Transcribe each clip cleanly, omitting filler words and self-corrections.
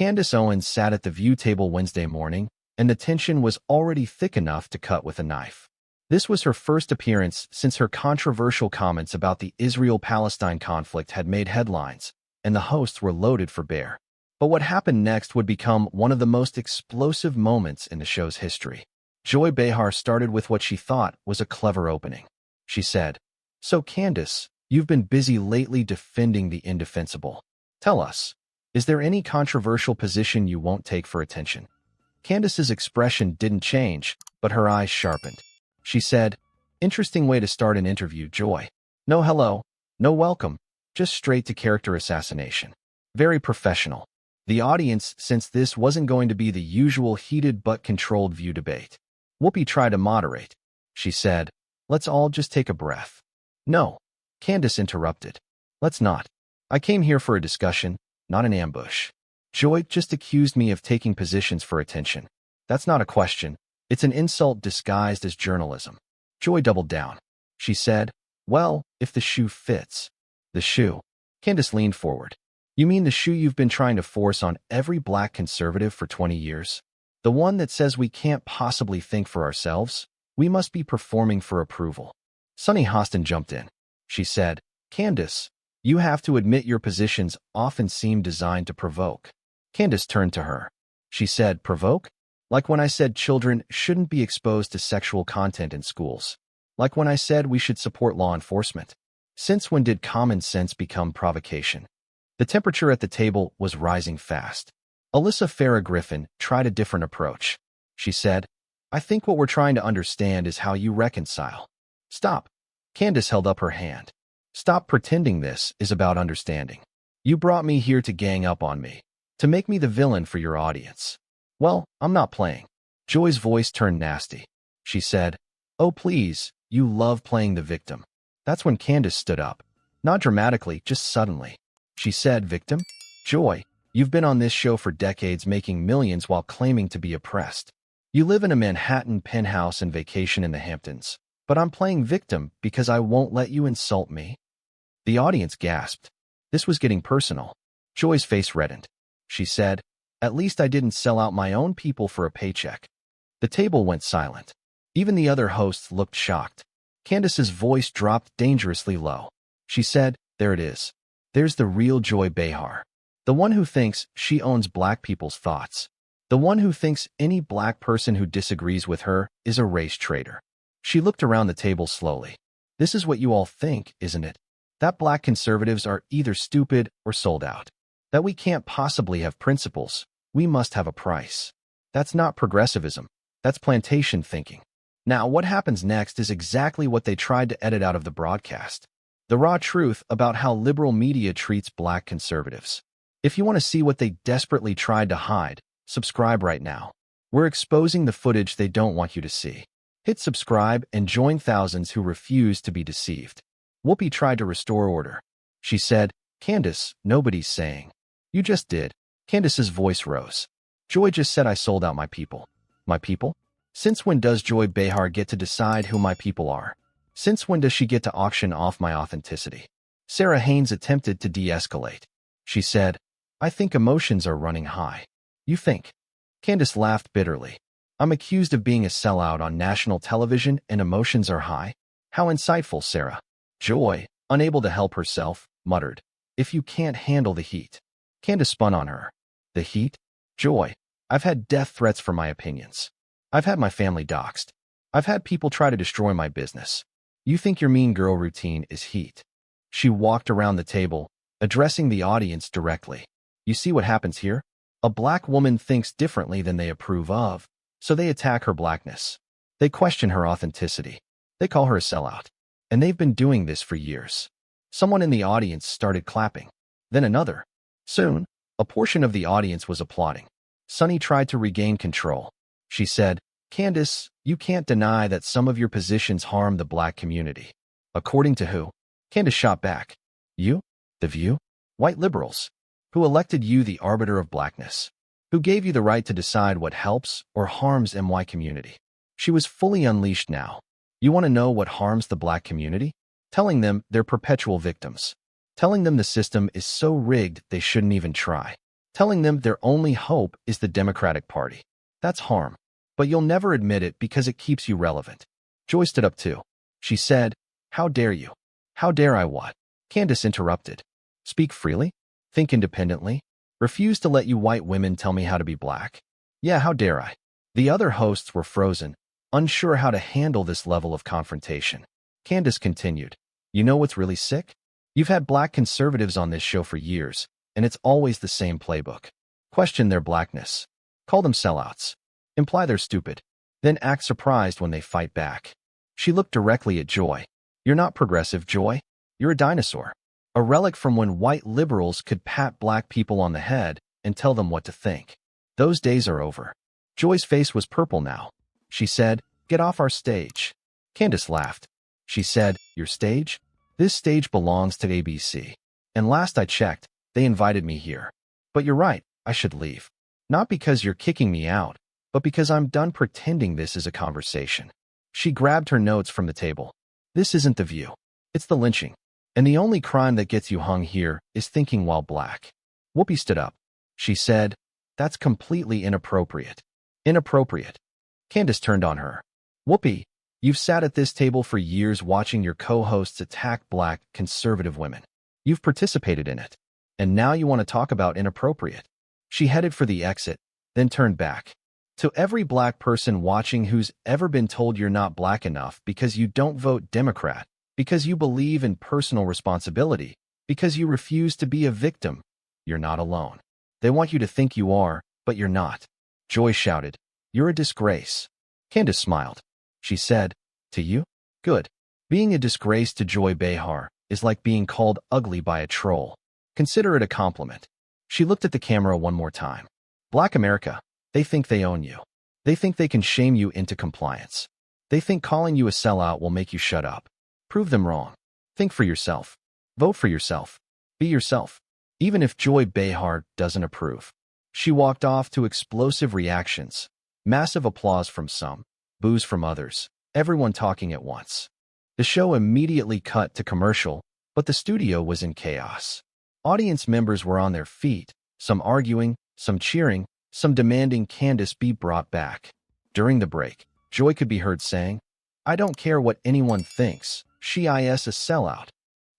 Candace Owens sat at the view table Wednesday morning, and the tension was already thick enough to cut with a knife. This was her first appearance since her controversial comments about the Israel-Palestine conflict had made headlines, and the hosts were loaded for bear. But what happened next would become one of the most explosive moments in the show's history. Joy Behar started with what she thought was a clever opening. She said, "So Candace, you've been busy lately defending the indefensible. Tell us, is there any controversial position you won't take for attention?" Candace's expression didn't change, but her eyes sharpened. She said, "Interesting way to start an interview, Joy. No hello, no welcome, just straight to character assassination. Very professional." The audience sensed this wasn't going to be the usual heated but controlled view debate. Whoopi tried to moderate. She said, "Let's all just take a breath." "No," Candace interrupted. "Let's not. I came here for a discussion, not an ambush. Joy just accused me of taking positions for attention. That's not a question. It's an insult disguised as journalism." Joy doubled down. She said, "Well, if the shoe fits." "The shoe?" Candace leaned forward. "You mean the shoe you've been trying to force on every black conservative for 20 years? The one that says we can't possibly think for ourselves? We must be performing for approval." Sunny Hostin jumped in. She said, "Candace, you have to admit your positions often seem designed to provoke." Candace turned to her. She said, "Provoke? Like when I said children shouldn't be exposed to sexual content in schools. Like when I said we should support law enforcement. Since when did common sense become provocation?" The temperature at the table was rising fast. Alyssa Farah Griffin tried a different approach. She said, "I think what we're trying to understand is how you reconcile." "Stop." Candace held up her hand. "Stop pretending this is about understanding. You brought me here to gang up on me, to make me the villain for your audience. Well, I'm not playing." Joy's voice turned nasty. She said, "Oh please, you love playing the victim." That's when Candace stood up. Not dramatically, just suddenly. She said, "Victim? Joy, you've been on this show for decades making millions while claiming to be oppressed. You live in a Manhattan penthouse and vacation in the Hamptons. But I'm playing victim because I won't let you insult me?" The audience gasped. This was getting personal. Joy's face reddened. She said, "At least I didn't sell out my own people for a paycheck." The table went silent. Even the other hosts looked shocked. Candace's voice dropped dangerously low. She said, "There it is. There's the real Joy Behar. The one who thinks she owns black people's thoughts. The one who thinks any black person who disagrees with her is a race traitor." She looked around the table slowly. "This is what you all think, isn't it? That black conservatives are either stupid or sold out. That we can't possibly have principles. We must have a price. That's not progressivism. That's plantation thinking." Now, what happens next is exactly what they tried to edit out of the broadcast. The raw truth about how liberal media treats black conservatives. If you want to see what they desperately tried to hide, subscribe right now. We're exposing the footage they don't want you to see. Hit subscribe and join thousands who refuse to be deceived. Whoopi tried to restore order. She said, "Candace, nobody's saying." "You just did." Candace's voice rose. "Joy just said I sold out my people." "My people? Since when does Joy Behar get to decide who my people are? Since when does she get to auction off my authenticity?" Sarah Haynes attempted to de-escalate. She said, "I think emotions are running high." "You think?" Candace laughed bitterly. "I'm accused of being a sellout on national television and emotions are high? How insightful, Sarah." Joy, unable to help herself, muttered, "If you can't handle the heat." Candace spun on her. "The heat? Joy, I've had death threats for my opinions. I've had my family doxxed. I've had people try to destroy my business. You think your mean girl routine is heat?" She walked around the table, addressing the audience directly. "You see what happens here? A black woman thinks differently than they approve of, so they attack her blackness. They question her authenticity. They call her a sellout. And they've been doing this for years." Someone in the audience started clapping. Then another. Soon, a portion of the audience was applauding. Sunny tried to regain control. She said, "Candace, you can't deny that some of your positions harm the black community." "According to who?" Candace shot back. "You? The View? White liberals? Who elected you the arbiter of blackness? Who gave you the right to decide what helps or harms MY community?" She was fully unleashed now. "You want to know what harms the black community? Telling them they're perpetual victims. Telling them the system is so rigged they shouldn't even try. telling them their only hope is the Democratic Party. That's harm. But you'll never admit it because it keeps you relevant. Joy stood up too. She said, "How dare you?" "How dare I what?" Candace interrupted. "Speak freely? Think independently? Refuse to let you white women tell me how to be black? Yeah, how dare I?" The other hosts were frozen, unsure how to handle this level of confrontation. Candace continued, "You know what's really sick? You've had black conservatives on this show for years, and it's always the same playbook. Question their blackness. Call them sellouts. Imply they're stupid. Then act surprised when they fight back." She looked directly at Joy. "You're not progressive, Joy. You're a dinosaur. A relic from when white liberals could pat black people on the head and tell them what to think. Those days are over." Joy's face was purple now. She said, "Get off our stage." Candace laughed. She said, "Your stage? This stage belongs to ABC. And last I checked, they invited me here. But you're right, I should leave. Not because you're kicking me out, but because I'm done pretending this is a conversation." She grabbed her notes from the table. "This isn't The View. It's the lynching. And the only crime that gets you hung here is thinking while black." Whoopi stood up. She said, "That's completely inappropriate." "Inappropriate." Candace turned on her. "Whoopi, you've sat at this table for years watching your co-hosts attack black, conservative women. You've participated in it. And now you want to talk about inappropriate." She headed for the exit, then turned back. "To every black person watching who's ever been told you're not black enough because you don't vote Democrat, because you believe in personal responsibility, because you refuse to be a victim, you're not alone. They want you to think you are, but you're not." Joy shouted, "You're a disgrace." Candace smiled. She said, "To you? Good. Being a disgrace to Joy Behar is like being called ugly by a troll. Consider it a compliment." She looked at the camera one more time. "Black America, they think they own you. They think they can shame you into compliance. They think calling you a sellout will make you shut up. Prove them wrong. Think for yourself. Vote for yourself. Be yourself. Even if Joy Behar doesn't approve." She walked off to explosive reactions. Massive applause from some, boos from others, everyone talking at once. The show immediately cut to commercial, but the studio was in chaos. Audience members were on their feet, some arguing, some cheering, some demanding Candace be brought back. During the break, Joy could be heard saying, "I don't care what anyone thinks. She is a sellout."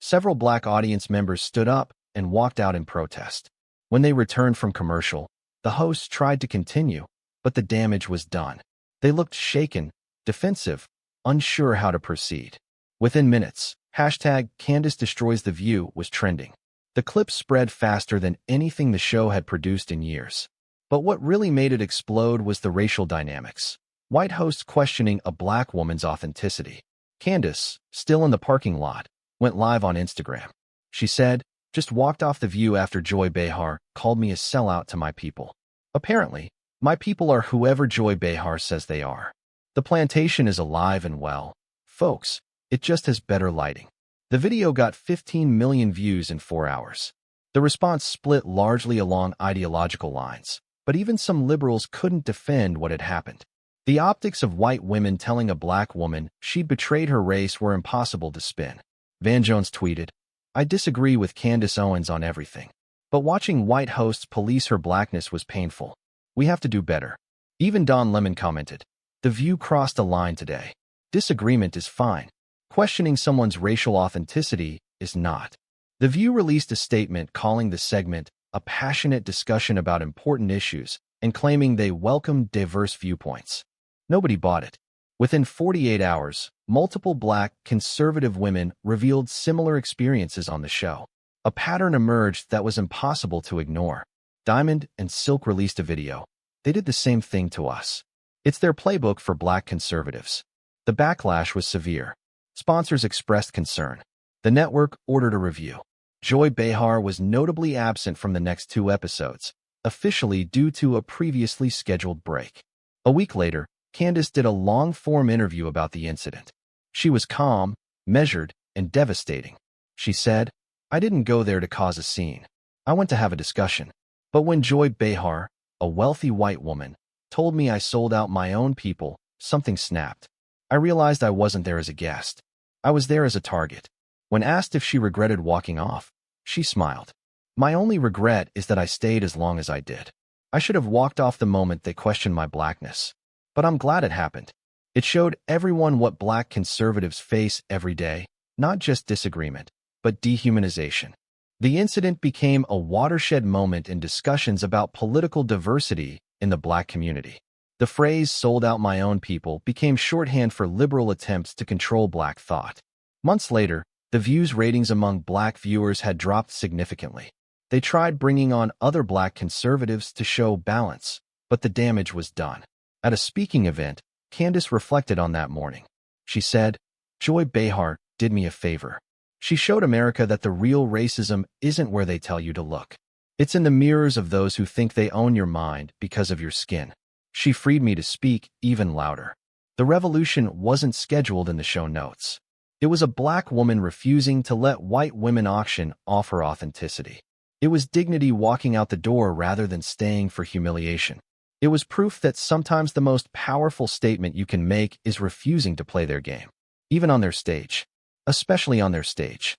Several black audience members stood up and walked out in protest. When they returned from commercial, the hosts tried to continue, but the damage was done. They looked shaken, defensive, unsure how to proceed. Within minutes, #Candace Destroys the View was trending. The clip spread faster than anything the show had produced in years. But what really made it explode was the racial dynamics. White hosts questioning a black woman's authenticity. Candace, still in the parking lot, went live on Instagram. She said, "Just walked off The View after Joy Behar called me a sellout to my people. Apparently, my people are whoever Joy Behar says they are. The plantation is alive and well. Folks, it just has better lighting." The video got 15 million views in 4 hours. The response split largely along ideological lines, but even some liberals couldn't defend what had happened. The optics of white women telling a black woman she'd betrayed her race were impossible to spin. Van Jones tweeted, "I disagree with Candace Owens on everything, but watching white hosts police her blackness was painful. We have to do better." Even Don Lemon commented, "The View crossed a line today. Disagreement is fine. Questioning someone's racial authenticity is not." The View released a statement calling the segment a passionate discussion about important issues and claiming they welcomed diverse viewpoints. Nobody bought it. Within 48 hours, multiple black, conservative women revealed similar experiences on the show. A pattern emerged that was impossible to ignore. Diamond and Silk released a video. "They did the same thing to us." It's their playbook for black conservatives. The backlash was severe. Sponsors expressed concern. The network ordered a review. Joy Behar was notably absent from the next 2 episodes, officially due to a previously scheduled break. A week later, Candace did a long-form interview about the incident. She was calm, measured, and devastating. She said, "I didn't go there to cause a scene. I went to have a discussion. But when Joy Behar, a wealthy white woman, told me I sold out my own people, something snapped. I realized I wasn't there as a guest. I was there as a target." When asked if she regretted walking off, she smiled. My only regret is that I stayed as long as I did. I should have walked off the moment they questioned my blackness. But I'm glad it happened. It showed everyone what black conservatives face every day, not just disagreement, but dehumanization. The incident became a watershed moment in discussions about political diversity in the black community. The phrase "sold out my own people" became shorthand for liberal attempts to control black thought. Months later, the views ratings among black viewers had dropped significantly. They tried bringing on other black conservatives to show balance, but the damage was done. At a speaking event, Candace reflected on that morning. She said, "Joy Behar did me a favor. She showed America that the real racism isn't where they tell you to look. It's in the mirrors of those who think they own your mind because of your skin." She freed me to speak even louder. The revolution wasn't scheduled in the show notes. It was a black woman refusing to let white women auction off her authenticity. It was dignity walking out the door rather than staying for humiliation. It was proof that sometimes the most powerful statement you can make is refusing to play their game, even on their stage, especially on their stage.